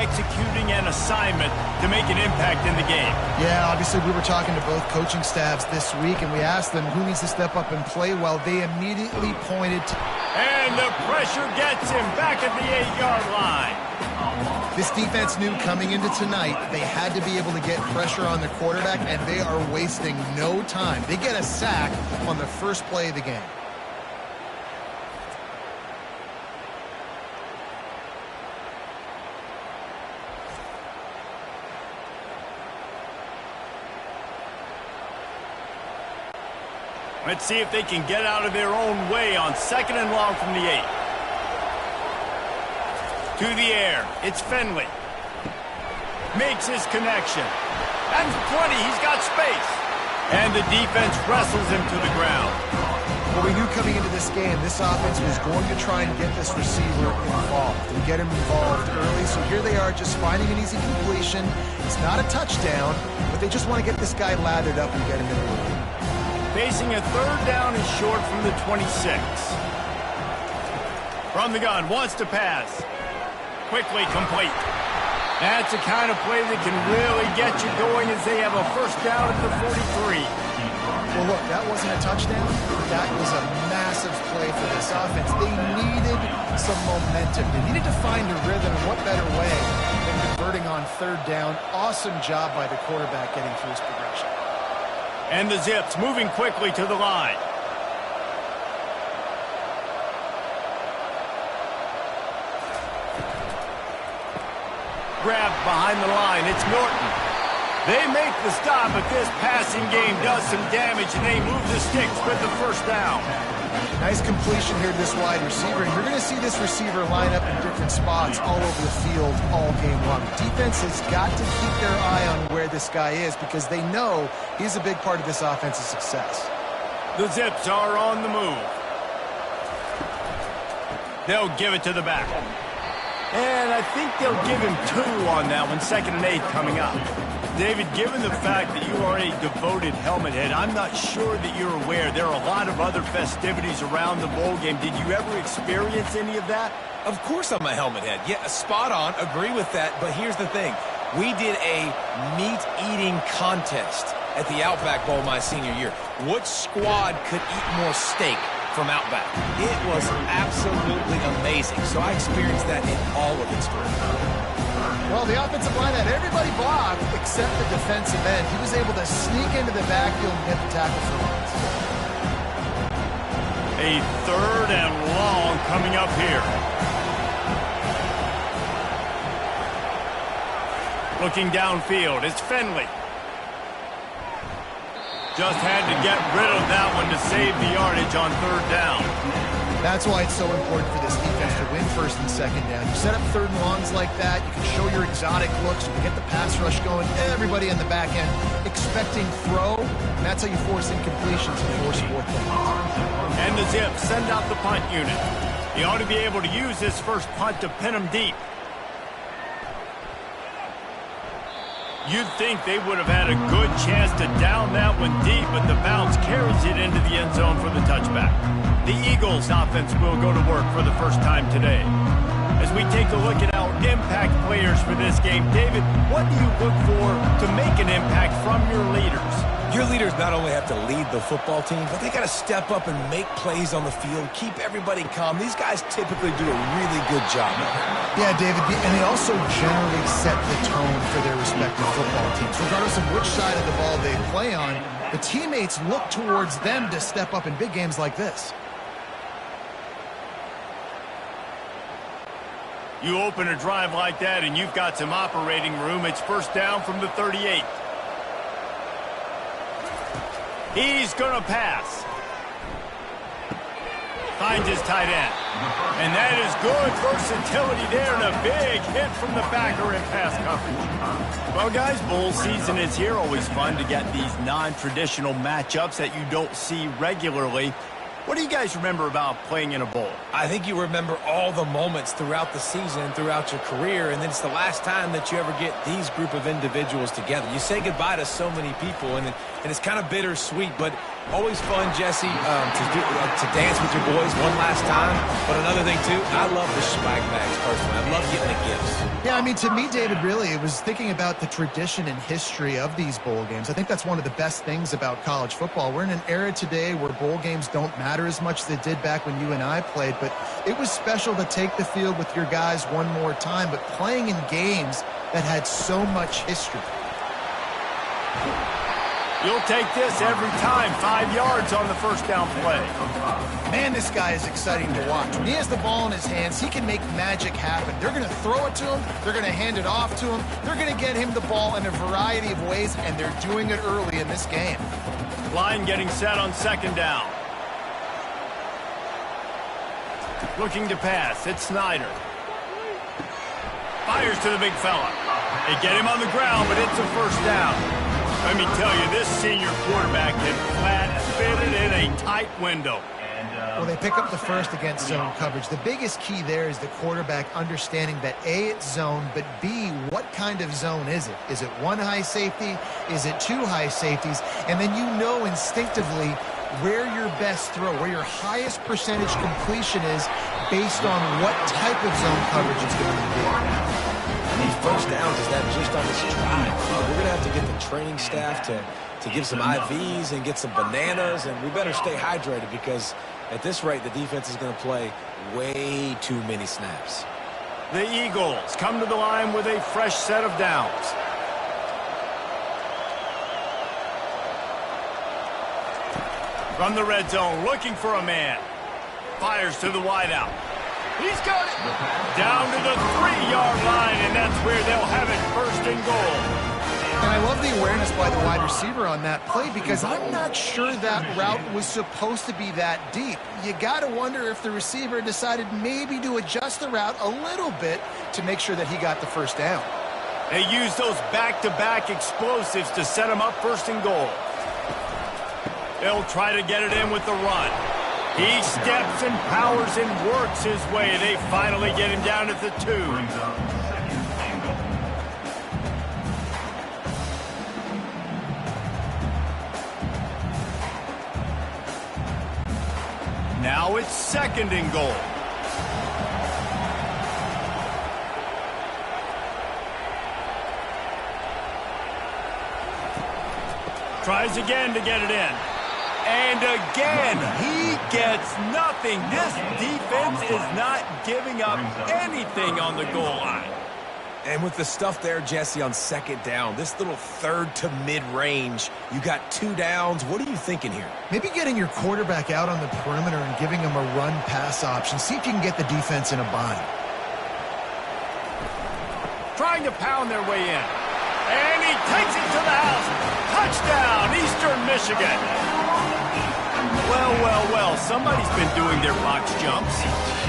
executing an assignment to make an impact in the game. Yeah, obviously we were talking to both coaching staffs this week, and we asked them who needs to step up and play well. They immediately pointed to... And the pressure gets him back at the 8-yard line. This defense knew coming into tonight they had to be able to get pressure on the quarterback, and they are wasting no time. They get a sack on the first play of the game. Let's see if they can get out of their own way on 2nd and long from the 8. To the air, it's Finley. Makes his connection. That's plenty, he's got space. And the defense wrestles him to the ground. Well, we knew coming into this game, this offense was going to try and get this receiver involved and get him involved early. So here they are just finding an easy completion. It's not a touchdown, but they just want to get this guy lathered up and get him in the room. Facing a 3rd down and short from the 26. From the gun, wants to pass. Quickly complete. That's the kind of play that can really get you going as they have a 1st down at the 43. Well, look, that wasn't a touchdown. That was a massive play for this offense. They needed some momentum. They needed to find a rhythm, and what better way than converting on 3rd down. Awesome job by the quarterback getting through his progression. And the Zips moving quickly to the line. Grabbed behind the line, it's Norton. They make the stop, but this passing game does some damage, and they move the sticks with the 1st down. Nice completion here to this wide receiver, and you're going to see this receiver line up in different spots all over the field all game long. Defense has got to keep their eye on where this guy is because they know he's a big part of this offense's success. The Zips are on the move. They'll give it to the back. And I think they'll give him 2 on that one, 2nd and 8 coming up. David, given the fact that you are a devoted helmet head, I'm not sure that you're aware there are a lot of other festivities around the bowl game. Did you ever experience any of that? Of course I'm a helmet head. Yeah, spot on. Agree with that. But here's the thing. We did a meat-eating contest at the Outback Bowl my senior year. Which squad could eat more steak from Outback? It was absolutely amazing. So I experienced that in all of its glory. Well, the offensive line had everybody blocked except the defensive end. He was able to sneak into the backfield and get the tackle for once. A 3rd and long coming up here. Looking downfield, it's Finley. Just had to get rid of that one to save the yardage on 3rd down. That's why it's so important for this defense to win 1st and 2nd down. You set up 3rd and longs like that, you can show your exotic looks, you can get the pass rush going, everybody in the back end expecting throw, and that's how you force incompletions and force 4th down. And the Zips send out the punt unit. He ought to be able to use this first punt to pin him deep. You'd think they would have had a good chance to down that one deep, but the bounce carries it into the end zone for the touchback. The Eagles offense will go to work for the first time today. As we take a look at our impact players for this game, David, what do you look for to make an impact from your leaders? Your leaders not only have to lead the football team, but they got to step up and make plays on the field, keep everybody calm. These guys typically do a really good job. Yeah, David, and they also generally set the tone for their respective football teams. Regardless of which side of the ball they play on, the teammates look towards them to step up in big games like this. You open a drive like that and you've got some operating room. It's 1st down from the 38. He's going to pass. Finds his tight end. And that is good versatility there and a big hit from the backer in pass coverage. Well, guys, bowl season is here. Always fun to get these non-traditional matchups that you don't see regularly. What do you guys remember about playing in a bowl? I think you remember all the moments throughout the season, throughout your career, and then it's the last time that you ever get these group of individuals together. You say goodbye to so many people, and it's kind of bittersweet, but always fun, Jesse, to dance with your boys one last time. But another thing, too, I love the swag bags personally. I love getting the gifts. Yeah, Yeah, I mean, to me, David, really, it was thinking about the tradition and history of these bowl games. I think that's one of the best things about college football. We're in an era today where bowl games don't matter as much as they did back when you and I played, but it was special to take the field with your guys one more time, but playing in games that had so much history. You'll take this every time. 5 yards on the first down play. Man, this guy is exciting to watch. When he has the ball in his hands, he can make magic happen. They're going to throw it to him. They're going to hand it off to him. They're going to get him the ball in a variety of ways, and they're doing it early in this game. Line getting set on second down. Looking to pass. It's Snyder. Fires to the big fella. They get him on the ground, but it's a first down. Let me tell you, this senior quarterback can flat-fitted in a tight window. Well, they pick up the first against zone coverage. The biggest key there is the quarterback understanding that A, it's zone, but B, what kind of zone is it? Is it one high safety? Is it two high safeties? And then you know instinctively where your best throw, where your highest percentage completion is based on what type of zone coverage it's going to be. These first downs, is that just on this drive? We're going to have to get the training staff to give some IVs and get some bananas, and we better stay hydrated because at this rate, the defense is going to play way too many snaps. The Eagles come to the line with a fresh set of downs. From the red zone, looking for a man. Fires to the wideout. He's got it. Down to the 3-yard line, and that's where they'll have it, first and goal. And I love the awareness by the wide receiver on that play because I'm not sure that route was supposed to be that deep. You got to wonder if the receiver decided maybe to adjust the route a little bit to make sure that he got the first down. They use those back-to-back explosives to set him up first and goal. They'll try to get it in with the run. He steps and powers and works his way. They finally get him down at the 2. Now it's second and goal. Tries again to get it in. And again, he gets nothing. This defense is not giving up anything on the goal line. And with the stuff there, Jesse, on second down, this little third to mid-range, you got 2 downs. What are you thinking here? Maybe getting your quarterback out on the perimeter and giving him a run-pass option. See if you can get the defense in a bind. Trying to pound their way in. And he takes it to the house. Touchdown, Eastern Michigan. Well, somebody's been doing their box jumps.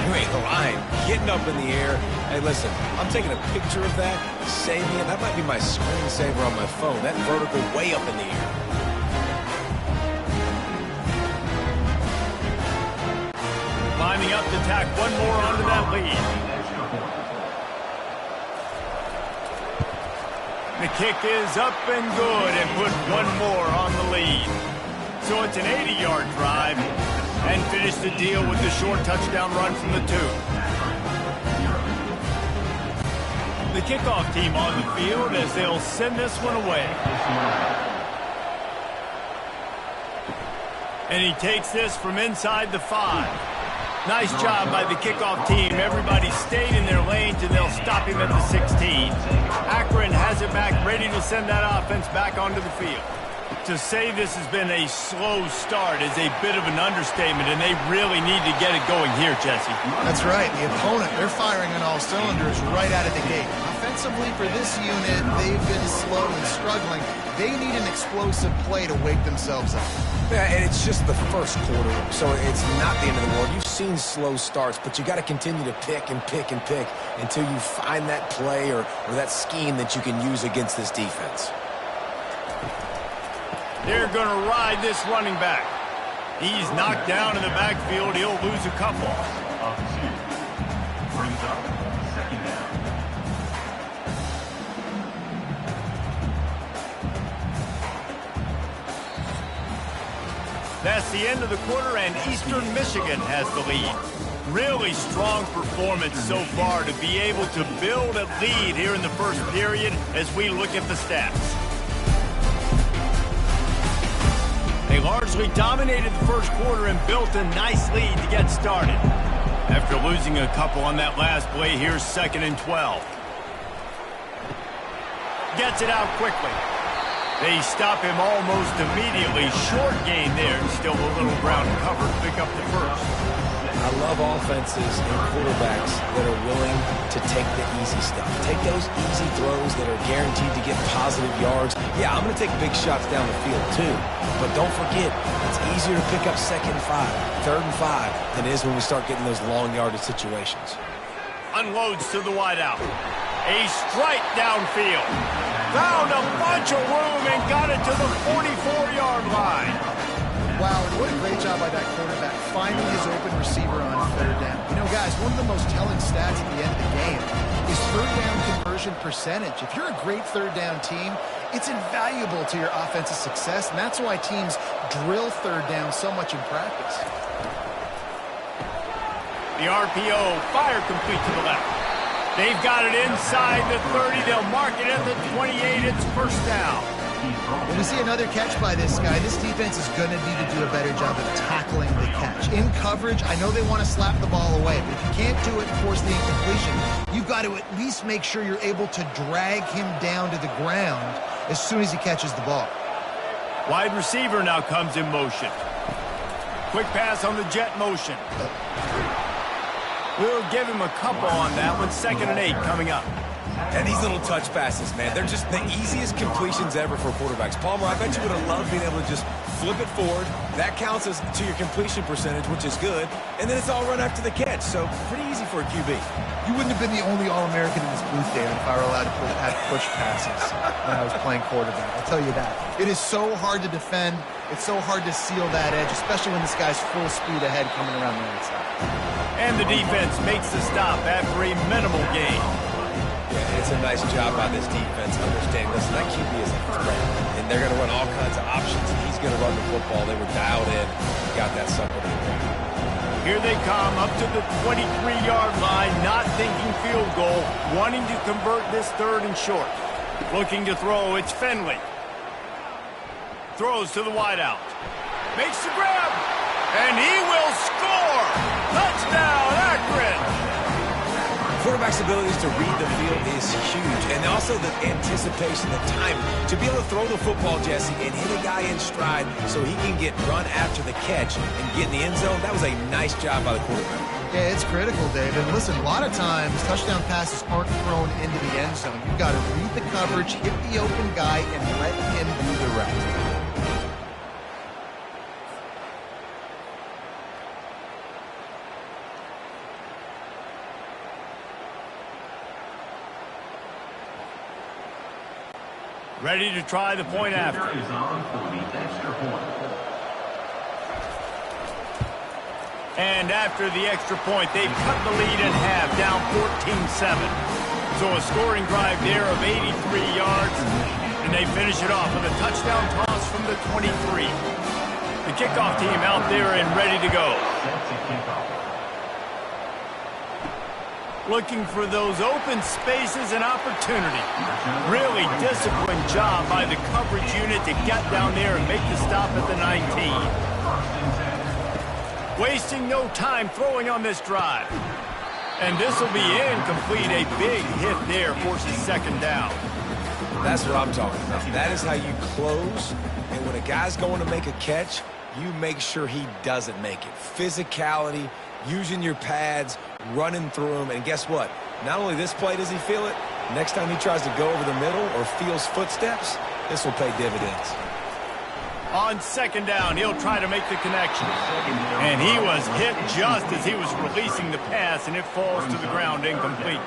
You ain't lying. Getting up in the air. Hey, listen, I'm taking a picture of that, saving it. That might be my screensaver on my phone. That vertical way up in the air. Lining up to tack one more onto that lead. The kick is up and good and put one more on the lead. So it's an 80-yard drive and finish the deal with the short touchdown run from the 2. The kickoff team on the field as they'll send this one away. And he takes this from inside the 5. Nice job by the kickoff team. Everybody stayed in their lanes, and they'll stop him at the 16. Akron has it back, ready to send that offense back onto the field. To say this has been a slow start is a bit of an understatement, and they really need to get it going here, Jesse. That's right. The opponent, they're firing on all cylinders right out of the gate. Offensively for this unit, they've been slow and struggling. They need an explosive play to wake themselves up. Yeah, and it's just the first quarter, so it's not the end of the world. You've seen slow starts, but you got to continue to pick and pick and pick until you find that play or that scheme that you can use against this defense. They're going to ride this running back. He's knocked down in the backfield. He'll lose a couple. Brings up second down. That's the end of the quarter, and Eastern Michigan has the lead. really strong performance so far to be able to build a lead here in the first period as we look at the stats. They largely dominated the first quarter and built a nice lead to get started. After losing a couple on that last play, here's 2nd and 12. Gets it out quickly. They stop him almost immediately. Short gain there. Still a little ground to cover to pick up the first. I love offenses and quarterbacks that are willing to take the easy stuff. Take those easy throws that are guaranteed to get positive yards. Yeah, I'm going to take big shots down the field too. But don't forget, it's easier to pick up 2nd and 5, 3rd and 5 than it is when we start getting those long yardage situations. Unloads to the wideout. A strike downfield. Found a bunch of room and got it to the 44-yard line. Wow, what a great job by that quarterback finding his open receiver on 3rd down. You know, guys, one of the most telling stats at the end of the game is 3rd down conversion percentage. If you're a great 3rd down team, it's invaluable to your offensive success, and that's why teams drill 3rd down so much in practice. The RPO, fire complete to the left. They've got it inside the 30. They'll mark it at the 28. It's 1st down. When we see another catch by this guy, this defense is going to need to do a better job of tackling the catch. In coverage, I know they want to slap the ball away, but if you can't do it and force the incompletion, you've got to at least make sure you're able to drag him down to the ground as soon as he catches the ball. Wide receiver now comes in motion. Quick pass on the jet motion. We'll give him a couple on that one. 2nd and 8 coming up. And these little touch passes, man, they're just the easiest completions ever for quarterbacks. Palmer, I bet you would have loved being able to just flip it forward. That counts as to your completion percentage, which is good. And then it's all run after the catch. So pretty easy for a QB. You wouldn't have been the only All-American in this booth, Dan, if I were allowed to have push passes when I was playing quarterback. I'll tell you that. It is so hard to defend. It's so hard to seal that edge, especially when this guy's full speed ahead coming around the right side. And the defense makes the stop after a minimal gain. Yeah, it's a nice job by this defense understanding, listen, that QB is a threat, and they're going to run all kinds of options. He's going to run the football. They were dialed in and got that sucker to the ground. Here they come up to the 23-yard line, not thinking field goal, wanting to convert this 3rd and short. Looking to throw, it's Finley. Throws to the wideout. Makes the grab, and he will score! Touchdown, Akron! Quarterback's abilities to read the field is huge, and also the anticipation, the time to be able to throw the football, Jesse, and hit a guy in stride so he can get run after the catch and get in the end zone. That was a nice job by the quarterback. Yeah, it's critical, Dave. And listen, a lot of times touchdown passes aren't thrown into the end zone. You've got to read the coverage, hit the open guy, and let him do the rest. Ready to try the point after. Is on for the extra point. And after the extra point, they've cut the lead in half, down 14-7. So a scoring drive there of 83 yards, and they finish it off with a touchdown toss from the 23. The kickoff team out there and ready to go. Set to kick off. Looking for those open spaces and opportunity. Really disciplined job by the coverage unit to get down there and make the stop at the 19. Wasting no time throwing on this drive. And this will be incomplete. A big hit there forces 2nd down. That's what I'm talking about. That is how you close. And when a guy's going to make a catch, you make sure he doesn't make it. Physicality, using your pads, running through them, and guess what? Not only this play does he feel it, next time he tries to go over the middle or feels footsteps, this will pay dividends. On 2nd down, he'll try to make the connection. And he was hit just as he was releasing the pass, and it falls to the ground incomplete.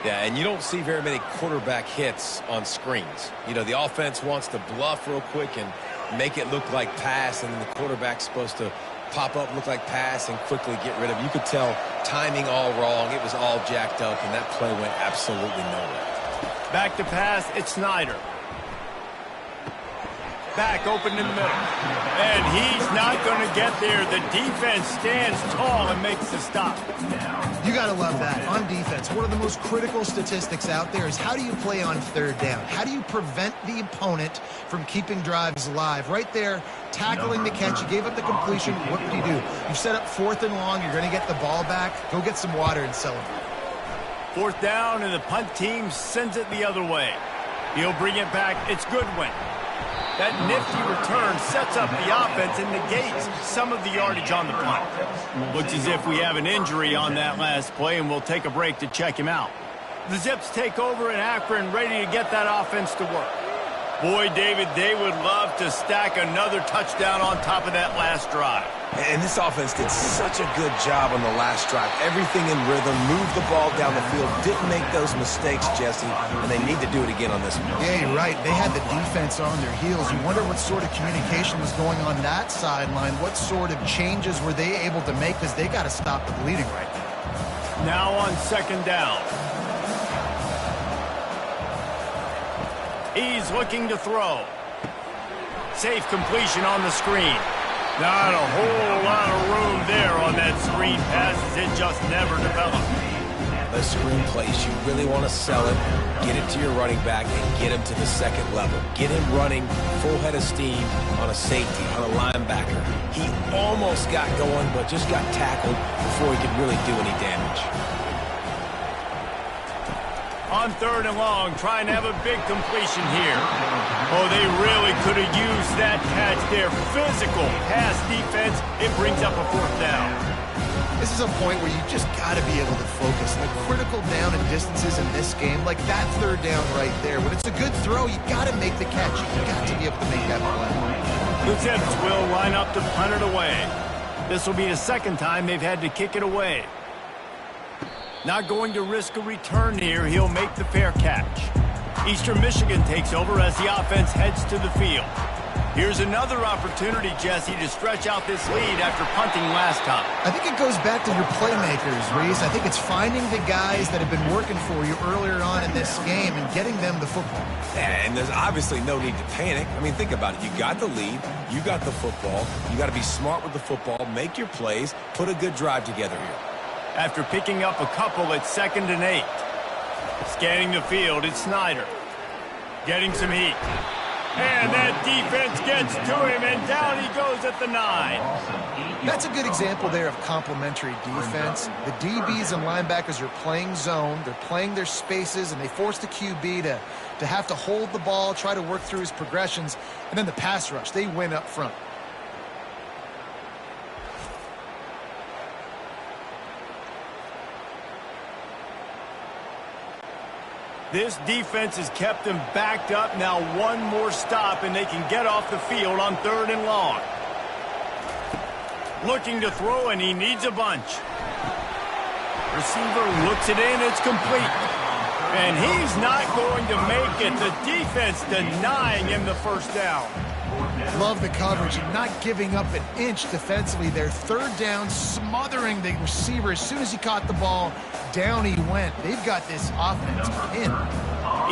Yeah, and you don't see very many quarterback hits on screens. You know, the offense wants to bluff real quick and make it look like pass, and then the quarterback's supposed to pop up, look like pass, and quickly get rid of it. You could tell timing all wrong. It was all jacked up, and that play went absolutely nowhere. Back to pass, it's Snyder. back open in the middle. And he's not going to get there. The defense stands tall and makes the stop. You got to love that. On defense, one of the most critical statistics out there is how do you play on third down? How do you prevent the opponent from keeping drives alive? Right there, tackling the catch. You gave up the completion. What did you do? You set up 4th and long. You're going to get the ball back. Go get some water and celebrate. 4th down, and the punt team sends it the other way. He'll bring it back. It's Goodwin. That nifty return sets up the offense and negates some of the yardage on the punt. Looks as if we have an injury on that last play, and we'll take a break to check him out. The Zips take over in Akron, ready to get that offense to work. Boy, David, they would love to stack another touchdown on top of that last drive. And this offense did such a good job on the last drive. Everything in rhythm, moved the ball down the field, didn't make those mistakes, Jesse, and they need to do it again on this one. Yeah, you're right. They had the defense on their heels. You wonder what sort of communication was going on that sideline. What sort of changes were they able to make, because they got to stop the bleeding right now. Now on 2nd down. He's looking to throw. Safe completion on the screen. Not a whole lot of room there on that screen pass, as it just never developed. The screen place, you really want to sell it, get it to your running back, and get him to the 2nd level. Get him running full head of steam on a safety, on a linebacker. He almost got going, but just got tackled before he could really do any damage. On 3rd and long, trying to have a big completion here. Oh, they really could have used that catch there. Physical pass defense. It brings up a 4th down. This is a point where you just got to be able to focus. The critical down and distances in this game, like that 3rd down right there. When it's a good throw, you got to make the catch. You got to be able to make that play. The Zips will line up to punt it away. This will be the 2nd time they've had to kick it away. Not going to risk a return here. He'll make the fair catch. Eastern Michigan takes over as the offense heads to the field. Here's another opportunity, Jesse, to stretch out this lead after punting last time. I think it goes back to your playmakers, Reese. I think it's finding the guys that have been working for you earlier on in this game and getting them the football. And there's obviously no need to panic. I mean, think about it. You got the lead. You got the football. You got to be smart with the football. Make your plays. Put a good drive together here. After picking up a couple at 2nd and 8. Scanning the field, it's Snyder. Getting some heat. And that defense gets to him, and down he goes at the 9. That's a good example there of complementary defense. The DBs and linebackers are playing zone. They're playing their spaces, and they force the QB to have to hold the ball, try to work through his progressions. And then the pass rush, they win up front. This defense has kept them backed up. Now one more stop, and they can get off the field on 3rd and long. Looking to throw, and he needs a bunch. Receiver looks it in. It's complete. And he's not going to make it. The defense denying him the 1st down. Love the coverage and not giving up an inch defensively there. 3rd down, smothering the receiver. As soon as he caught the ball, down he went. They've got this offense pinned.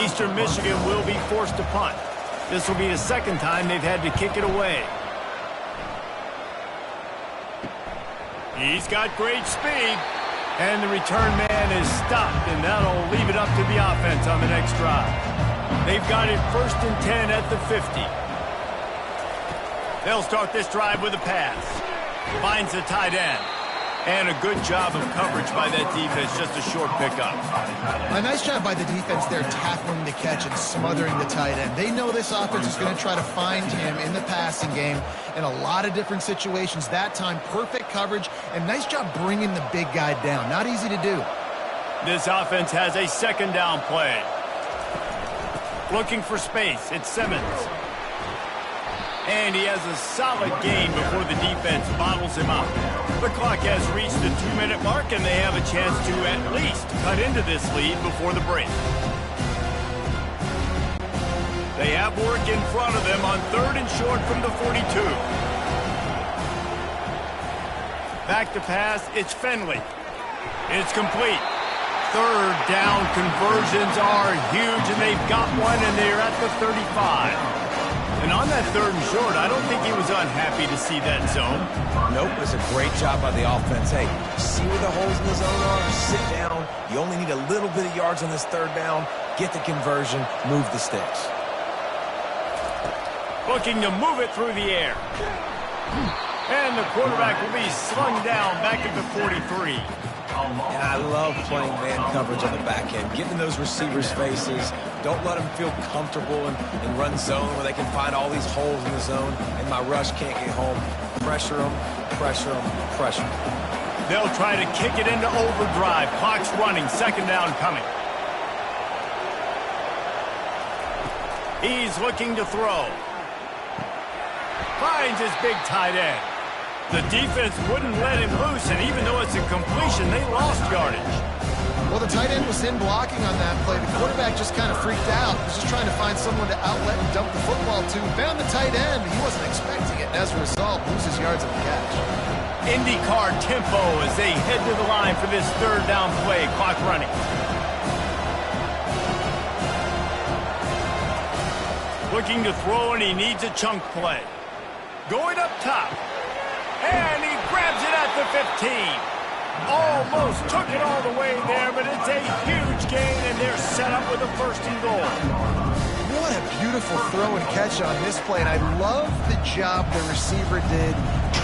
Eastern Michigan will be forced to punt. This will be the 2nd time they've had to kick it away. He's got great speed. And the return man is stopped, and that'll leave it up to the offense on the next drive. They've got it 1st and 10 at the 50. They'll start this drive with a pass. Finds the tight end. And a good job of coverage by that defense, just a short pickup. A nice job by the defense there, tackling the catch and smothering the tight end. They know this offense is going to try to find him in the passing game in a lot of different situations. That time, perfect coverage, and nice job bringing the big guy down. Not easy to do. This offense has a 2nd down play. Looking for space, it's Simmons. And he has a solid gain before the defense bottles him up. The clock has reached the 2-minute mark, and they have a chance to at least cut into this lead before the break. They have work in front of them on 3rd and short from the 42. Back to pass, it's Finley. It's complete. 3rd down conversions are huge, and they've got one, and they're at the 35. And on that 3rd and short, I don't think he was unhappy to see that zone. Nope, it was a great job by the offense. Hey, see where the holes in the zone are? Sit down. You only need a little bit of yards on this 3rd down. Get the conversion, move the sticks. Looking to move it through the air. And the quarterback will be slung down back at the 43. And I love playing man coverage on the back end, giving those receivers faces. Don't let them feel comfortable and run zone where they can find all these holes in the zone, and my rush can't get home. Pressure them, pressure them, pressure them. They'll try to kick it into overdrive. Clock's running, 2nd down coming. He's looking to throw. Finds his big tight end. The defense wouldn't let him loose, and even though it's a completion, they lost yardage. Well, the tight end was in blocking on that play. The quarterback just kind of freaked out. He was just trying to find someone to outlet and dump the football to. Found the tight end. He wasn't expecting it, and as a result, loses yards on the catch. IndyCar tempo as they head to the line for this 3rd down play. Clock running. Looking to throw, and he needs a chunk play. Going up top. And he grabs it at the 15. Almost took it all the way there, but it's a huge gain, and they're set up with a 1st and goal. What a beautiful throw and catch on this play, and I love the job the receiver did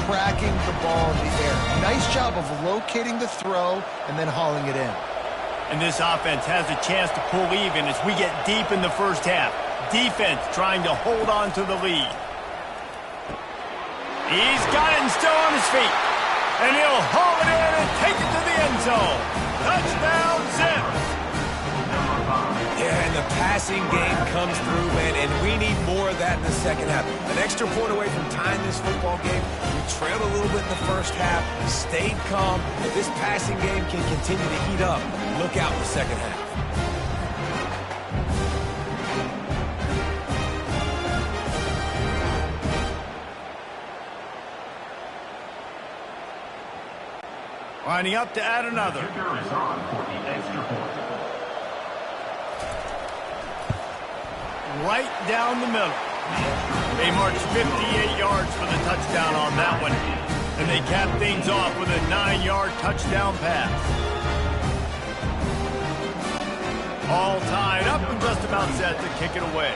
tracking the ball in the air. Nice job of locating the throw and then hauling it in. And this offense has a chance to pull even as we get deep in the 1st half. Defense trying to hold on to the lead. He's got it and still on his feet. And he'll haul it in and take it to the end zone. Touchdown, Zips. Yeah, and the passing game comes through, man, and we need more of that in the 2nd half. An extra point away from tying this football game. We trailed a little bit in the 1st half, stayed calm. If this passing game can continue to heat up, look out in the 2nd half. Lining up to add another. Kicker is on for the extra point. Right down the middle. They march 58 yards for the touchdown on that one. And they cap things off with a 9-yard touchdown pass. All tied up and just about set to kick it away.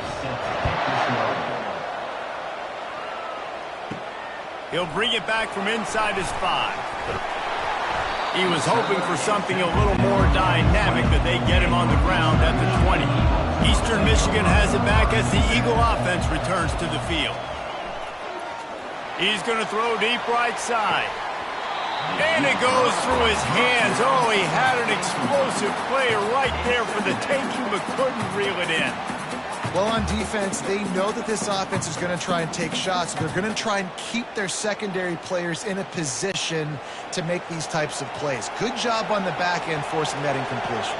He'll bring it back from inside his 5. He was hoping for something a little more dynamic, but they get him on the ground at the 20. Eastern Michigan has it back as the Eagle offense returns to the field. He's going to throw deep right side. And it goes through his hands. Oh, he had an explosive play right there for the taking, but couldn't reel it in. Well, on defense, they know that this offense is going to try and take shots. They're going to try and keep their secondary players in a position to make these types of plays. Good job on the back end forcing that incompletion.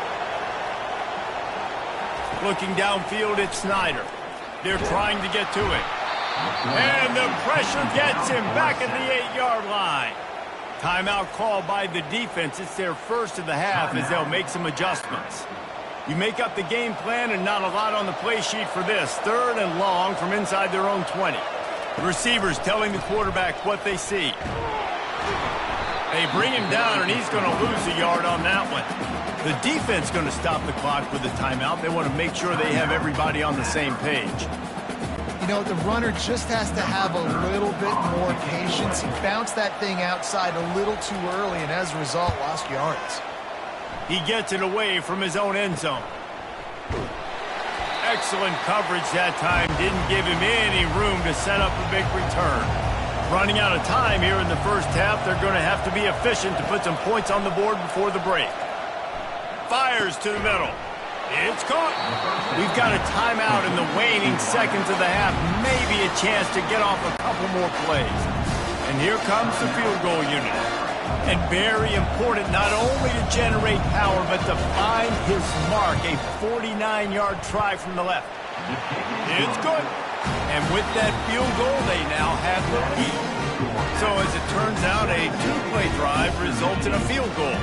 Looking downfield at Snyder. They're trying to get to it. And the pressure gets him back at the 8-yard line. Timeout called by the defense. It's their 1st of the half as they'll make some adjustments. You make up the game plan and not a lot on the play sheet for this. 3rd and long from inside their own 20. The receivers telling the quarterback what they see. They bring him down, and he's going to lose a yard on that one. The defense going to stop the clock with a timeout. They want to make sure they have everybody on the same page. You know, the runner just has to have a little bit more patience. He bounced that thing outside a little too early, and as a result, lost yards. He gets it away from his own end zone. Excellent coverage that time. Didn't give him any room to set up a big return. Running out of time here in the 1st half. They're going to have to be efficient to put some points on the board before the break. Fires to the middle. It's caught. We've got a timeout in the waning seconds of the half. Maybe a chance to get off a couple more plays. And here comes the field goal unit. And very important not only to generate power, but to find his mark. A 49-yard try from the left. It's good. And with that field goal, they now have the lead. So as it turns out, a 2-play drive results in a field goal.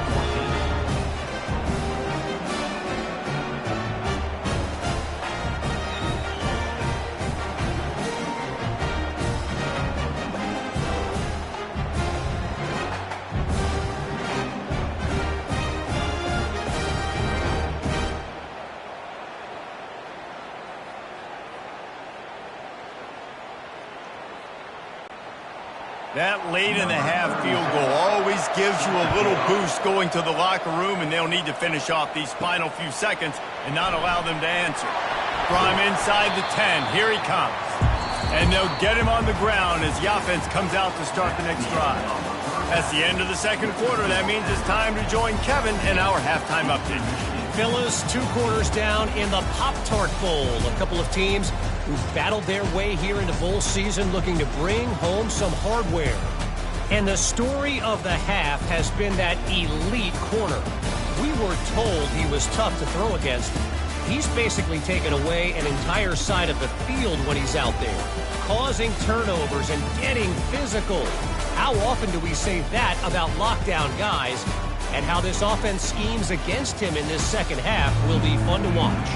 That late in the half field goal always gives you a little boost going to the locker room, and they'll need to finish off these final few seconds and not allow them to answer. From inside the 10, here he comes. And they'll get him on the ground as the offense comes out to start the next drive. That's the end of the second quarter. That means it's time to join Kevin in our halftime update. Fellas, 2 quarters down in the Pop-Tart Bowl. A couple of teams who've battled their way here into bowl season looking to bring home some hardware. And the story of the half has been that elite corner. We were told he was tough to throw against. He's basically taken away an entire side of the field when he's out there, causing turnovers and getting physical. How often do we say that about lockdown guys? And how this offense schemes against him in this second half will be fun to watch.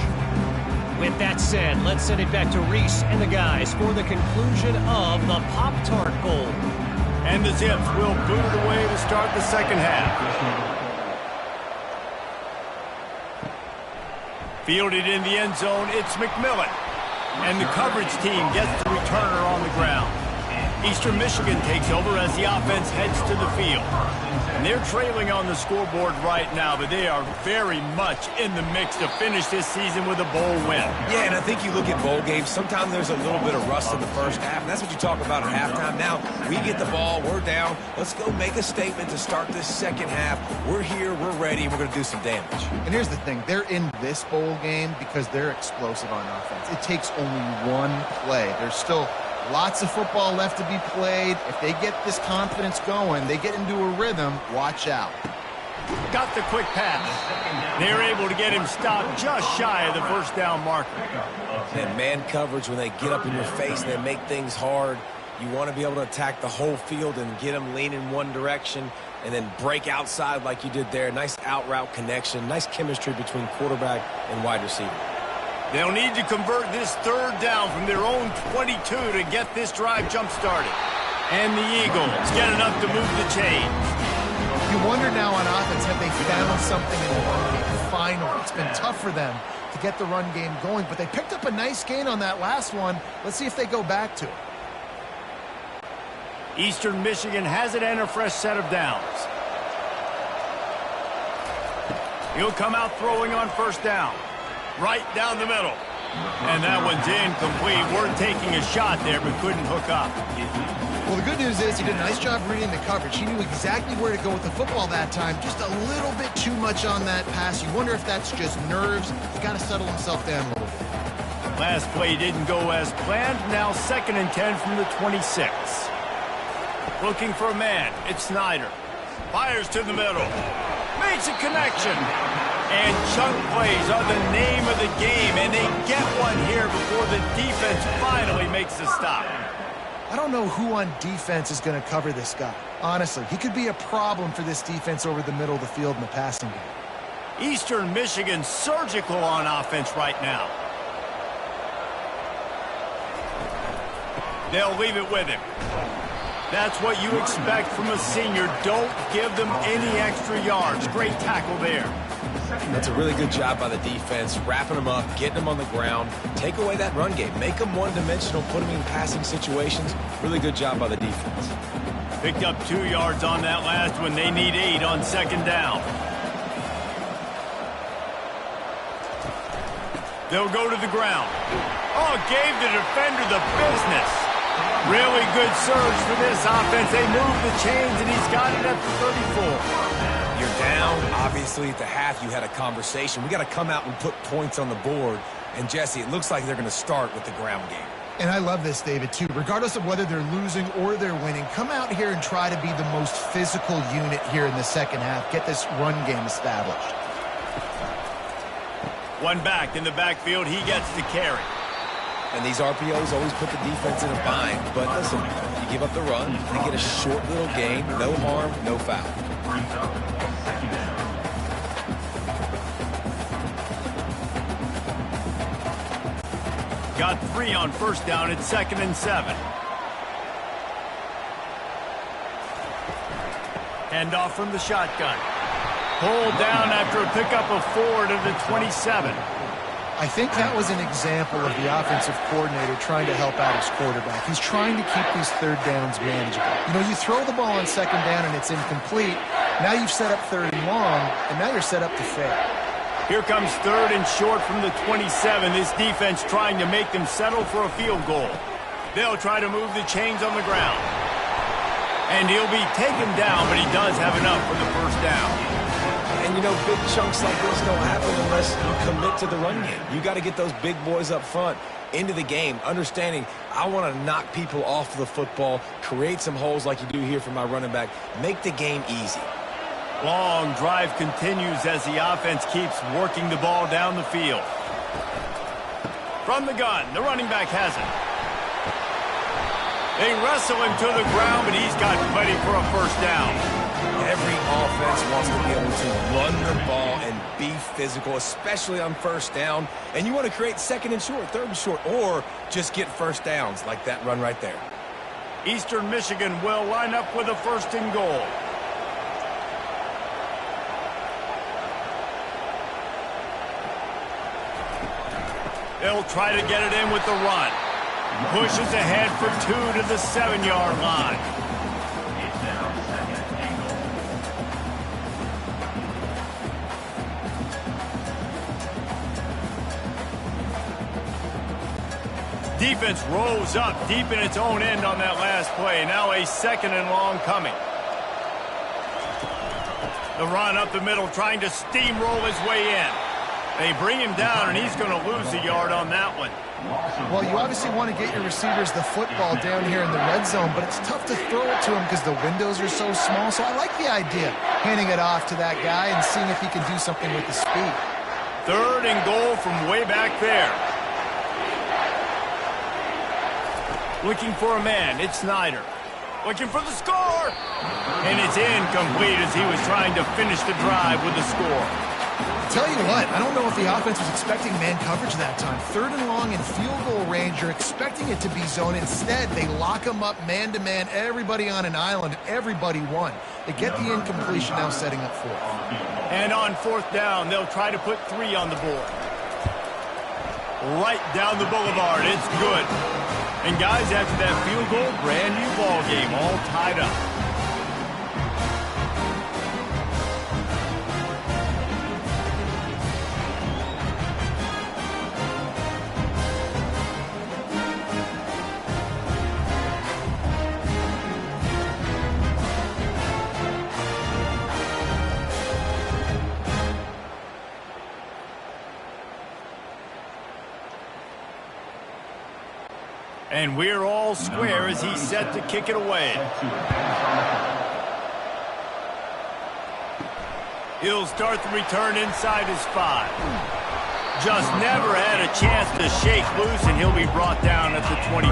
With that said, let's send it back to Reese and the guys for the conclusion of the Pop-Tart Bowl. And the Zips will boot it away to start the second half. Fielded in the end zone, it's McMillan. And the coverage team gets the returner on the ground. Eastern Michigan takes over as the offense heads to the field. And they're trailing on the scoreboard right now, but they are very much in the mix to finish this season with a bowl win. Yeah, and I think you look at bowl games, sometimes there's a little bit of rust in the first half, and that's what you talk about at halftime. Now, we get the ball, we're down. Let's go make a statement to start this second half. We're here, we're ready, and we're going to do some damage. And here's the thing. They're in this bowl game because they're explosive on offense. It takes only one play. There's still lots of football left to be played. If they get this confidence going, they get into a rhythm, watch out. Got the quick pass. They're able to get him stopped just shy of the first down marker. And man coverage, when they get up in your face and they make things hard, you want to be able to attack the whole field and get them leaning one direction and then break outside like you did there. Nice out route connection, nice chemistry between quarterback and wide receiver. They'll need to convert this third down from their own 22 to get this drive jump-started. And the Eagles get enough to move the chains. You wonder now on offense, have they found something in the run game? Finally, it's been tough for them to get the run game going, but they picked up a nice gain on that last one. Let's see if they go back to it. Eastern Michigan has it and a fresh set of downs. He'll come out throwing on first down. Right down the middle. And that one's incomplete. We're taking a shot there, but couldn't hook up. Well, the good news is he did a nice job reading the coverage. He knew exactly where to go with the football that time. Just a little bit too much on that pass. You wonder if that's just nerves. He's got to settle himself down a little bit. Last play didn't go as planned. Now 2nd and 10 from the 26. Looking for a man. It's Snyder. Fires to the middle. Makes a connection. And chunk plays are the name of the game, and they get one here before the defense finally makes a stop. I don't know who on defense is going to cover this guy. Honestly, he could be a problem for this defense over the middle of the field in the passing game. Eastern Michigan surgical on offense right now. They'll leave it with him. That's what you expect from a senior. Don't give them any extra yards. Great tackle there. That's a really good job by the defense, wrapping them up, getting them on the ground, take away that run game, make them one-dimensional, put them in passing situations. Really good job by the defense. Picked up 2 yards on that last one. They need 8 on 2nd down. They'll go to the ground. Oh, gave the defender the business. Really good surge for this offense. They move the chains, and he's got it at the 34. You're down. Obviously, at the half, you had a conversation. We got to come out and put points on the board. And, Jesse, it looks like they're going to start with the ground game. And I love this, David, too. Regardless of whether they're losing or they're winning, come out here and try to be the most physical unit here in the second half. Get this run game established. One back in the backfield. He gets the carry. And these RPOs always put the defense in a bind. But listen, you give up the run, they get a short little gain, no harm, no foul. Got 3 on first down. It's 2nd and 7. Handoff from the shotgun. Pulled down after a pickup of 4 to the 27. I think that was an example of the offensive coordinator trying to help out his quarterback. He's trying to keep these third downs manageable. You know, you throw the ball on second down and it's incomplete. Now you've set up third and long, and now you're set up to fail. Here comes third and short from the 27. This defense trying to make them settle for a field goal. They'll try to move the chains on the ground. And he'll be taken down, but he does have enough for the first down. And, you know, big chunks like this don't happen unless you commit to the run game. You got to get those big boys up front into the game, understanding I want to knock people off the football, create some holes like you do here for my running back, make the game easy. Long drive continues as the offense keeps working the ball down the field. From the gun, the running back has it. They wrestle him to the ground, but he's got plenty for a first down. Every offense wants to be able to run the ball and be physical, especially on first down. And you want to create second and short, third and short, or just get first downs like that run right there. Eastern Michigan will line up with a first and goal. They'll try to get it in with the run. Pushes ahead for 2 to the 7-yard line. Defense rolls up deep in its own end on that last play. Now a second and long coming. The run up the middle, trying to steamroll his way in. They bring him down, and he's going to lose a yard on that one. Well, you obviously want to get your receivers the football down here in the red zone, but it's tough to throw it to him because the windows are so small. So I like the idea, handing it off to that guy and seeing if he can do something with the speed. Third and goal from way back there. Looking for a man, it's Snyder. Looking for the score! And it's incomplete as he was trying to finish the drive with the score. Tell you what, I don't know if the offense was expecting man coverage that time. Third and long in field goal range, you're expecting it to be zone. Instead, they lock them up man-to-man, everybody on an island, and everybody won. They get the incompletion, now setting up fourth. And on fourth down, they'll try to put 3 on the board. Right down the boulevard, it's good. And guys, after that field goal, brand new ball game, all tied up. And we're all square as he's set to kick it away. He'll start the return inside his 5. Just never had a chance to shake loose, and he'll be brought down at the 24.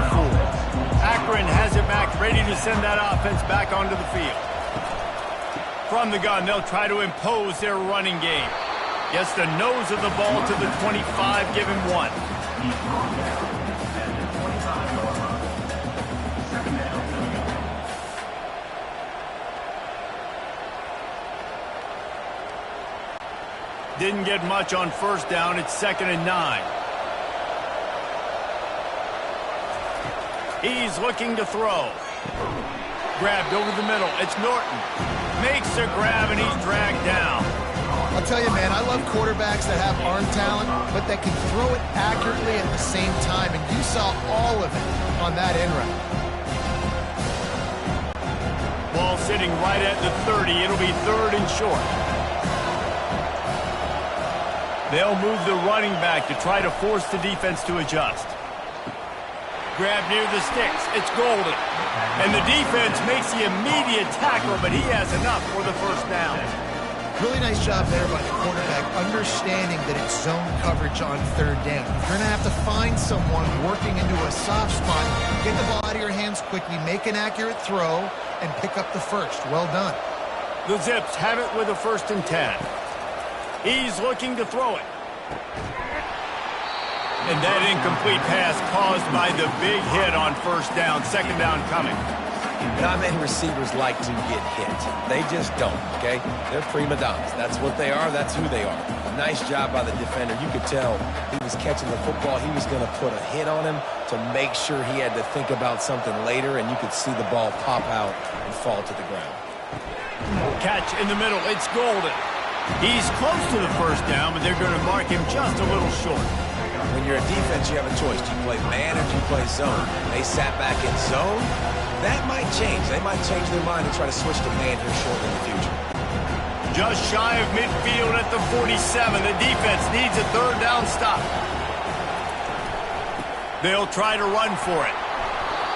Akron has it back, ready to send that offense back onto the field. From the gun, they'll try to impose their running game. Gets the nose of the ball to the 25, give him 1. Didn't get much on first down. It's 2nd and 9. He's looking to throw. Grabbed over the middle. It's Norton. Makes a grab, and he's dragged down. I'll tell you, man, I love quarterbacks that have arm talent, but that can throw it accurately at the same time, and you saw all of it on that end route. Ball sitting right at the 30. It'll be 3rd and short. They'll move the running back to try to force the defense to adjust. Grab near the sticks. It's Golden. And the defense makes the immediate tackle, but he has enough for the first down. Really nice job there by the quarterback, understanding that it's zone coverage on 3rd down. You're going to have to find someone working into a soft spot, get the ball out of your hands quickly, make an accurate throw, and pick up the first. Well done. The Zips have it with a 1st and 10. He's looking to throw it. And that incomplete pass caused by the big hit on first down. 2nd down coming. Not many receivers like to get hit. They just don't, okay? They're prima donnas. That's what they are. That's who they are. Nice job by the defender. You could tell he was catching the football. He was going to put a hit on him to make sure he had to think about something later, and you could see the ball pop out and fall to the ground. Catch in the middle. It's Golden. He's close to the first down, but they're going to mark him just a little short. When you're a defense, you have a choice. Do you play man or do you play zone? They sat back in zone. That might change. They might change their mind and try to switch to man here shortly in the future. Just shy of midfield at the 47. The defense needs a third down stop. They'll try to run for it.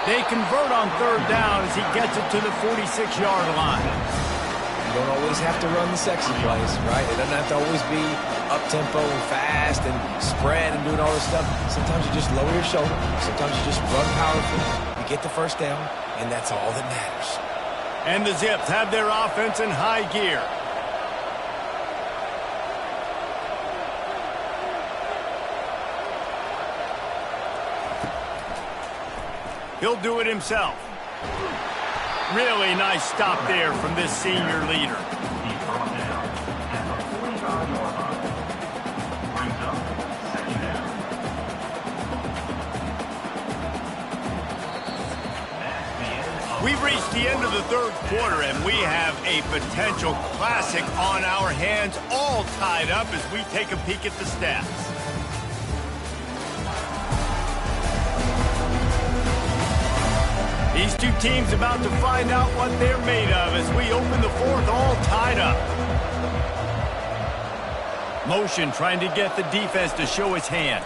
They convert on third down as he gets it to the 46-yard line. You don't always have to run the sexy plays, right? It doesn't have to always be up-tempo and fast and spread and doing all this stuff. Sometimes you just lower your shoulder. Sometimes you just run powerfully. You get the first down, and that's all that matters. And the Zips have their offense in high gear. He'll do it himself. Really nice stop there from this senior leader. He's brought down at the 45-yard line. Brings up second down. That's the end of We've reached the end of the third quarter, and we have a potential classic on our hands, all tied up as we take a peek at the stats. These two teams about to find out what they're made of as we open the fourth, all tied up. Motion trying to get the defense to show his hand.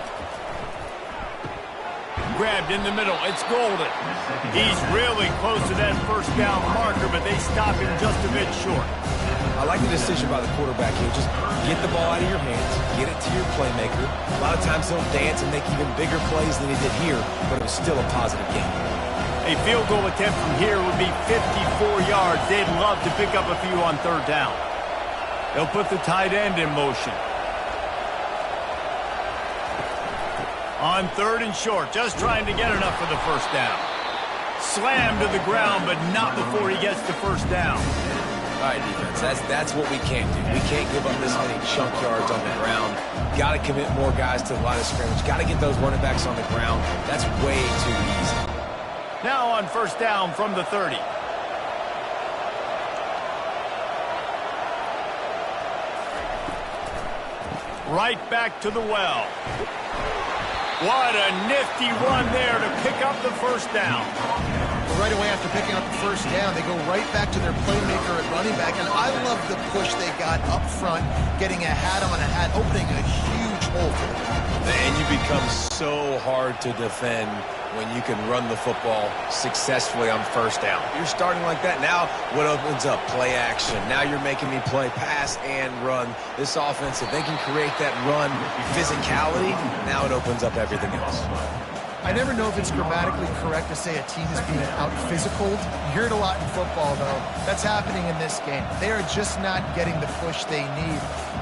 Grabbed in the middle. It's Golden. He's really close to that first down marker, but they stop him just a bit short. I like the decision by the quarterback here. Just get the ball out of your hands, get it to your playmaker. A lot of times he'll dance and make even bigger plays than he did here, but it was still a positive game. A field goal attempt from here would be 54 yards. They'd love to pick up a few on third down. They'll put the tight end in motion. On third and short, just trying to get enough for the first down. Slammed to the ground, but not before he gets the first down. All right, defense, that's what we can't do. We can't give up this many chunk yards on the ground. Got to commit more guys to the line of scrimmage. Got to get those running backs on the ground. That's way too easy. Now on first down from the 30. Right back to the well. What a nifty run there to pick up the first down. Right away after picking up the first down, they go right back to their playmaker at running back. And I love the push they got up front, getting a hat on a hat, opening a huge hole for them. And you become so hard to defend when you can run the football successfully on first down. You're starting like that. Now what opens up? Play action. Now you're making me play pass and run. This offense, if they can create that run physicality, now it opens up everything else. I never know if it's grammatically correct to say a team is being out-physicaled. You hear it a lot in football, though. That's happening in this game. They are just not getting the push they need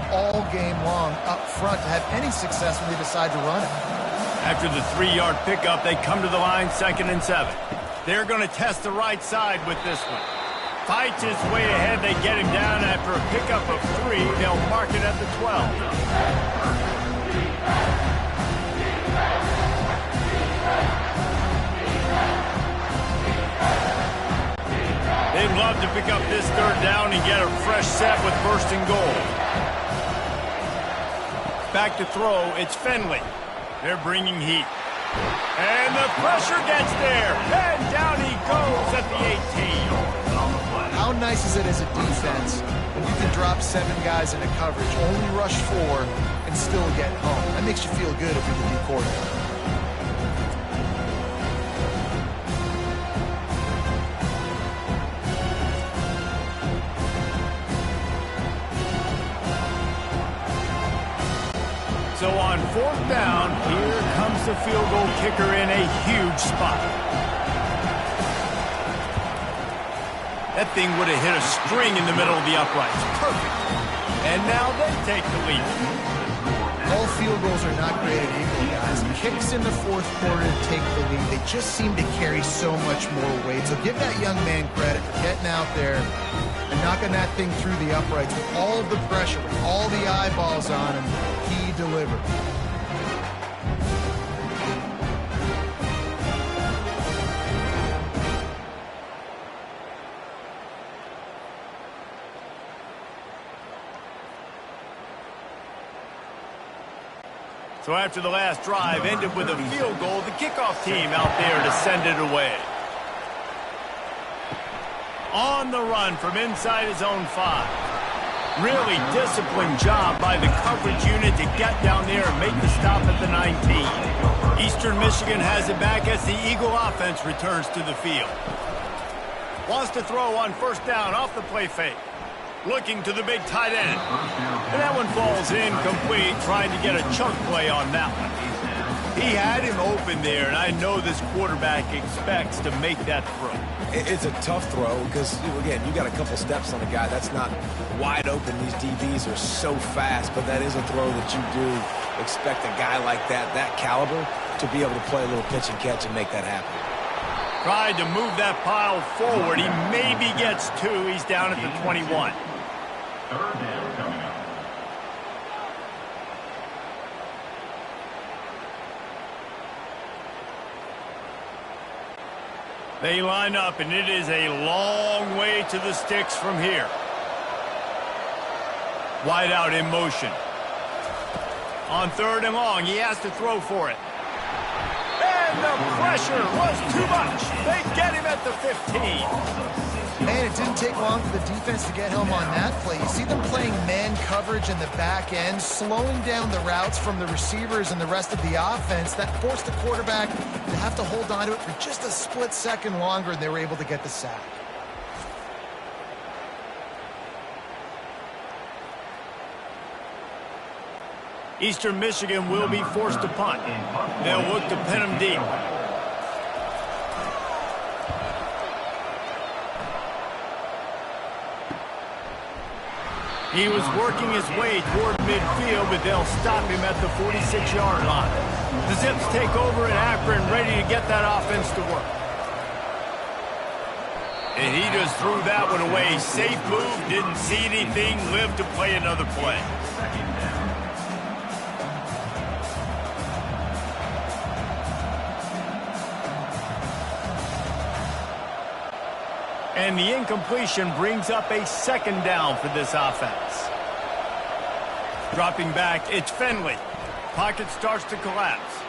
all game long up front to have any success when they decide to run it. After the 3-yard pickup, they come to the line, 2nd and 7. They're going to test the right side with this one. Fights his way ahead. They get him down after a pickup of 3. They'll mark it at the 12. They'd love to pick up this third down and get a fresh set with 1st and goal. Back to throw, it's Finley. They're bringing heat. And the pressure gets there. And down he goes at the 18. How nice is it as a defense when you can drop 7 guys into coverage, only rush 4, and still get home? That makes you feel good if you're the D coordinator. So on 4th down, here comes the field goal kicker in a huge spot. That thing would have hit a string in the middle of the uprights. Perfect. And now they take the lead. All field goals are not created equal, guys. A kicks in the fourth quarter to take the lead. They just seem to carry so much more weight. So give that young man credit for getting out there and knocking that thing through the uprights with all of the pressure, with all the eyeballs on him. He delivered. So after the last drive ended with a field goal, the kickoff team out there to send it away. On the run from inside his own 5. Really disciplined job by the coverage unit to get down there and make the stop at the 19. Eastern Michigan has it back as the Eagle offense returns to the field. Wants to throw on first down off the play fake. Looking to the big tight end. And that one falls incomplete, trying to get a chunk play on that one. He had him open there, and I know this quarterback expects to make that throw. It's a tough throw because, again, you got a couple steps on the guy. That's not wide open. These DBs are so fast, but that is a throw that you do expect a guy like that caliber, to be able to play a little pitch and catch and make that happen. Tried to move that pile forward. He maybe gets 2. He's down at the 21. Third down coming up. They line up, and it is a long way to the sticks from here. Wide out in motion. On third and long, he has to throw for it. And the pressure was too much. They get him at the 15. Man, it didn't take long for the defense to get home on that play. You see them playing man coverage in the back end, slowing down the routes from the receivers and the rest of the offense. That forced the quarterback to have to hold on to it for just a split second longer, and they were able to get the sack. Eastern Michigan will be forced to punt. They'll look to pin him deep. He was working his way toward midfield, but they'll stop him at the 46-yard line. The Zips take over in Akron, ready to get that offense to work. And he just threw that one away. Safe move, didn't see anything, lived to play another play. And the incompletion brings up a second down for this offense. Dropping back, it's Finley. Pocket starts to collapse.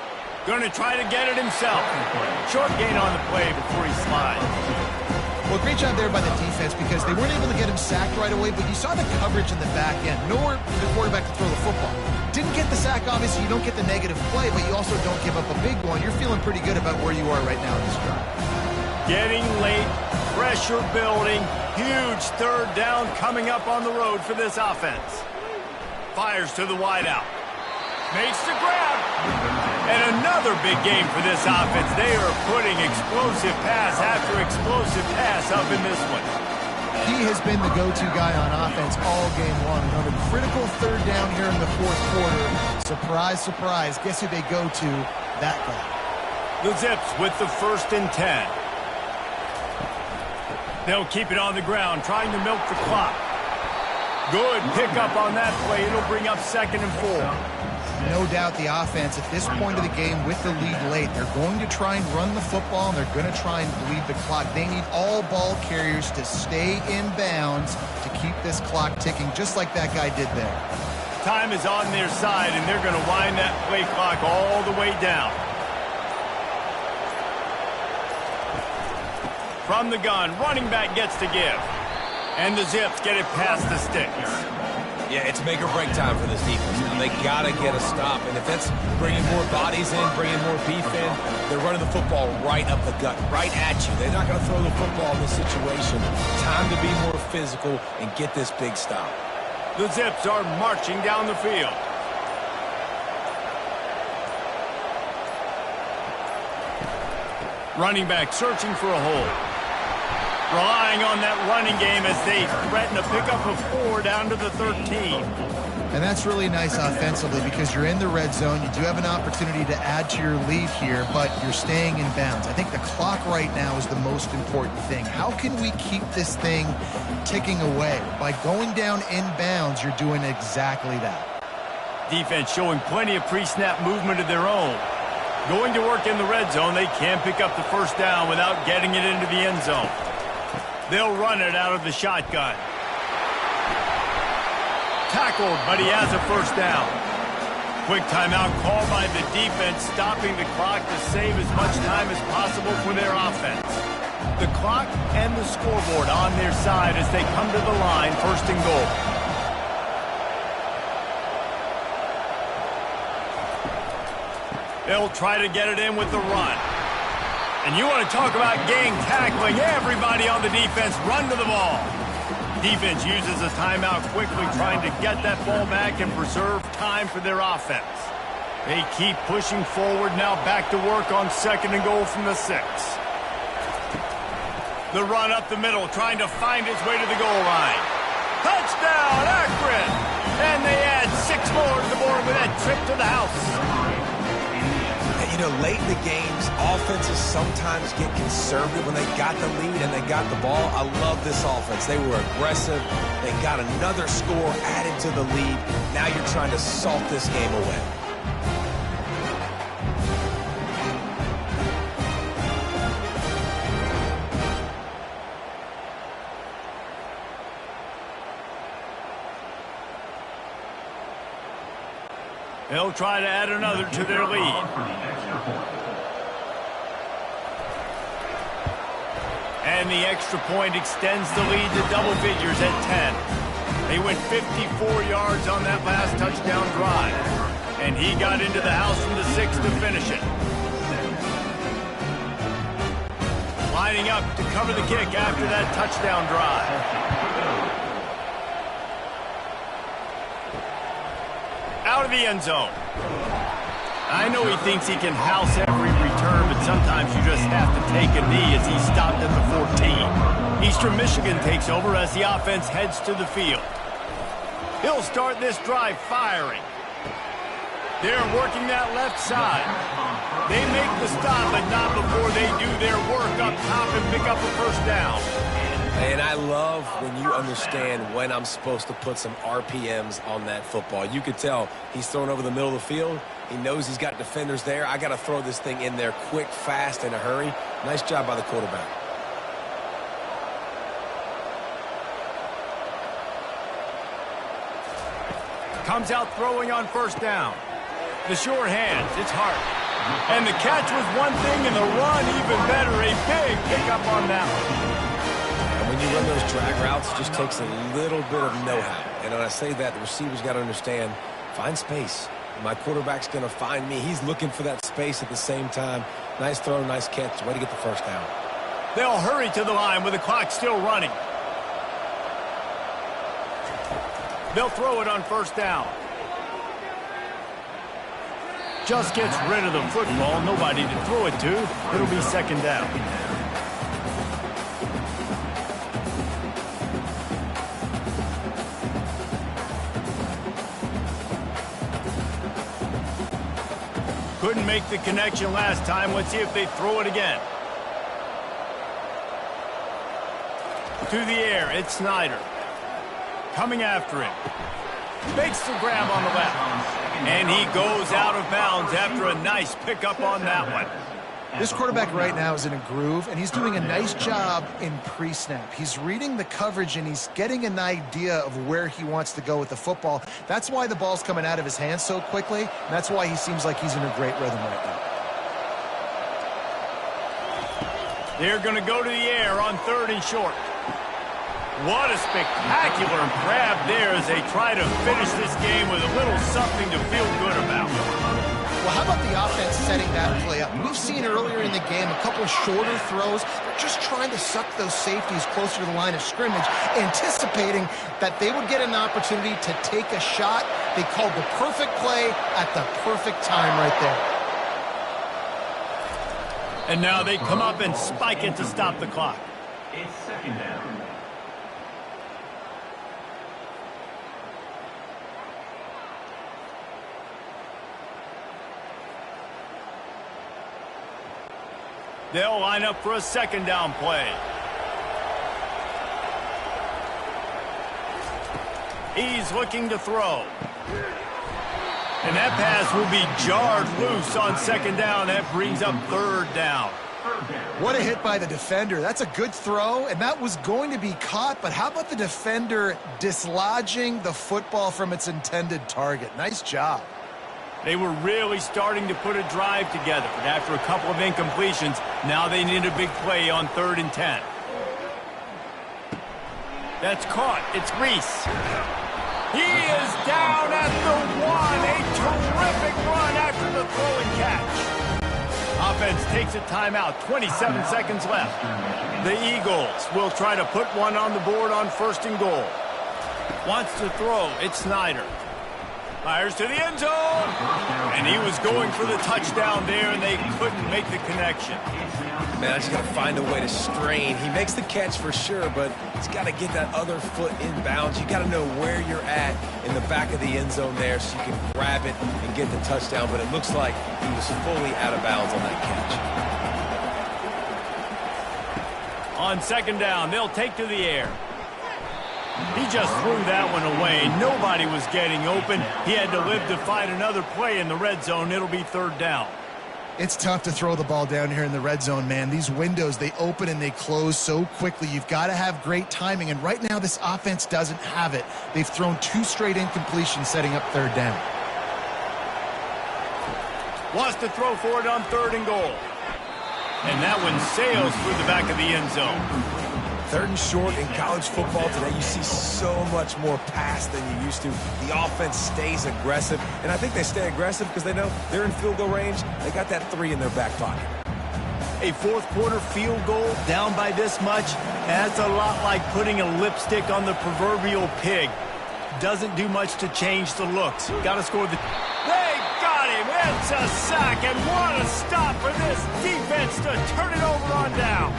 Going to try to get it himself. Short gain on the play before he slides. Well, great job there by the defense because they weren't able to get him sacked right away, but you saw the coverage in the back end. Nowhere for the quarterback to throw the football. Didn't get the sack, obviously. You don't get the negative play, but you also don't give up a big one. You're feeling pretty good about where you are right now in this drive. Getting late, pressure building, huge third down coming up on the road for this offense. Fires to the wideout. Makes the grab. And another big game for this offense. They are putting explosive pass after explosive pass up in this one. He has been the go-to guy on offense all game long. On a critical third down here in the fourth quarter. Surprise, surprise. Guess who they go to? That guy. The Zips with the 1st and 10. They'll keep it on the ground, trying to milk the clock. Good pickup on that play. It'll bring up 2nd and 4. No doubt the offense at this point of the game with the lead late, they're going to try and run the football, and they're going to try and bleed the clock. They need all ball carriers to stay in bounds to keep this clock ticking, just like that guy did there. Time is on their side, and they're going to wind that play clock all the way down. From the gun, running back gets to give. And the Zips get it past the sticks. Yeah, it's make or break time for this defense. Now, they got to get a stop. And if that's bringing more bodies in, bringing more beef in, they're running the football right up the gut, right at you. They're not going to throw the football in this situation. Time to be more physical and get this big stop. The Zips are marching down the field. Running back searching for a hole. Relying on that running game as they threaten a pickup of 4 down to the 13. And that's really nice offensively because you're in the red zone. You do have an opportunity to add to your lead here, but you're staying in bounds. I think the clock right now is the most important thing. How can we keep this thing ticking away? By going down in bounds, you're doing exactly that. Defense showing plenty of pre-snap movement of their own. Going to work in the red zone, they can't pick up the first down without getting it into the end zone. They'll run it out of the shotgun. Tackled, but he has a first down. Quick timeout call by the defense, stopping the clock to save as much time as possible for their offense. The clock and the scoreboard on their side as they come to the line, first and goal. They'll try to get it in with the run. And you want to talk about gang tackling. Everybody on the defense run to the ball. Defense uses a timeout quickly, trying to get that ball back and preserve time for their offense. They keep pushing forward, now back to work on second and goal from the 6. The run up the middle, trying to find its way to the goal line. Touchdown, Akron! And they add 6 more to the board with that trip to the house. You know, late in the games, offenses sometimes get conservative when they got the lead and they got the ball. I love this offense. They were aggressive. They got another score added to the lead. Now you're trying to salt this game away. They'll try to add another to their lead. And the extra point extends the lead to double figures at 10. They went 54 yards on that last touchdown drive. And he got into the house from the 6 to finish it. Lining up to cover the kick after that touchdown drive. Out of the end zone. I know he thinks he can house every return, but sometimes you just have to take a knee as he stopped at the 14. Eastern Michigan takes over as the offense heads to the field. He'll start this drive firing. They're working that left side. They make the stop, but not before they do their work up top and pick up a first down. And I love when you understand when I'm supposed to put some RPMs on that football. You could tell he's thrown over the middle of the field. He knows he's got defenders there. I got to throw this thing in there quick, fast, in a hurry. Nice job by the quarterback. Comes out throwing on first down. The sure hands, it's Hart. And the catch was one thing and the run even better. A big pickup on that one. When you run those drag routes, it just takes a little bit of know-how. And when I say that, the receiver's got to understand, find space. My quarterback's going to find me. He's looking for that space at the same time. Nice throw, nice catch. Way to get the first down. They'll hurry to the line with the clock still running. They'll throw it on first down. Just gets rid of the football. Nobody to throw it to. It'll be second down. Couldn't make the connection last time. Let's see if they throw it again. To the air, it's Snyder. Coming after him. Makes the grab on the left. And he goes out of bounds after a nice pickup on that one. This quarterback right now is in a groove, and he's doing a nice job in pre-snap. He's reading the coverage, and he's getting an idea of where he wants to go with the football. That's why the ball's coming out of his hands so quickly, and that's why he seems like he's in a great rhythm right now. They're going to go to the air on 3rd and short. What a spectacular grab there as they try to finish this game with a little something to feel good about. Well, how about the offense setting that play up? We've seen earlier in the game a couple shorter throws. They're just trying to suck those safeties closer to the line of scrimmage, anticipating that they would get an opportunity to take a shot. They called the perfect play at the perfect time right there. And now they come up and spike it to stop the clock. It's second down. They'll line up for a second down play. He's looking to throw. And that pass will be jarred loose on second down. That brings up third down. What a hit by the defender. That's a good throw, and that was going to be caught, but how about the defender dislodging the football from its intended target? Nice job. They were really starting to put a drive together, but after a couple of incompletions, now they need a big play on 3rd and 10. That's caught. It's Reese. He is down at the 1. A terrific run after the throw and catch. Offense takes a timeout. 27 seconds left. The Eagles will try to put one on the board on 1st and goal. Wants to throw. It's Snyder. Fires to the end zone. And he was going for the touchdown there, and they couldn't make the connection. Man, I just got to find a way to strain. He makes the catch for sure, but he's got to get that other foot inbounds. You got to know where you're at in the back of the end zone there so you can grab it and get the touchdown. But it looks like he was fully out of bounds on that catch. On second down, they'll take to the air. He just threw that one away. Nobody was getting open. He had to live to fight another play in the red zone. It'll be 3rd down. It's tough to throw the ball down here in the red zone, man. These windows, they open and they close so quickly. You've got to have great timing, and right now this offense doesn't have it. They've thrown 2 straight incompletions setting up 3rd down. Wants to throw for it on 3rd and goal. And that one sails through the back of the end zone. 3rd and short in college football today, you see so much more pass than you used to. The offense stays aggressive, and I think they stay aggressive because they know they're in field goal range. They got that 3 in their back pocket. A 4th quarter field goal down by this much, that's a lot like putting a lipstick on the proverbial pig. Doesn't do much to change the looks. Got to score the... They got him! It's a sack, and what a stop for this defense to turn it over on down.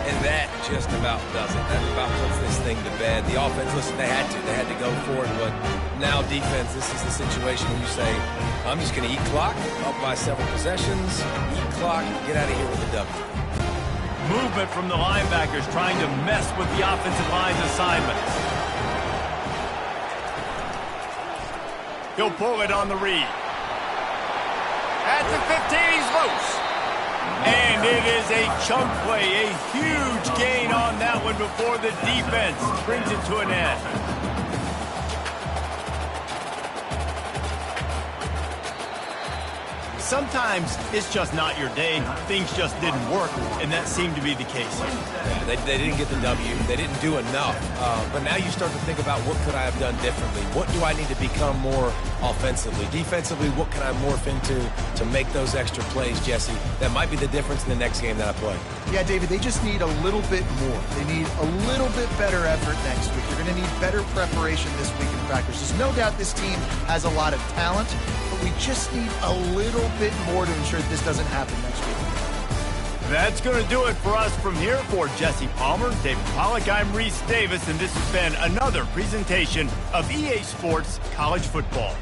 And that just about does it. That about puts this thing to bed. The offense, listen, they had to go for it, but now defense, this is the situation where you say, I'm just going to eat clock, up by several possessions, eat clock, get out of here with a W. Movement from the linebackers trying to mess with the offensive line's assignments. He'll pull it on the read. At the 15, he's loose. And it is a chunk play, a huge gain on that one before the defense brings it to an end. Sometimes it's just not your day. Things just didn't work, and that seemed to be the case. They didn't get the W. They didn't do enough. But now you start to think about what could I have done differently? What do I need to become more offensively? Defensively, what can I morph into to make those extra plays, Jesse? That might be the difference in the next game that I play. Yeah, David, they just need a little bit more. They need a little bit better effort next week. You're going to need better preparation this week in practice. There's no doubt this team has a lot of talent, but we just need a little bit more to ensure that this doesn't happen next week. That's going to do it for us from here. For Jesse Palmer, David Pollack, I'm Reese Davis, and this has been another presentation of EA Sports College Football.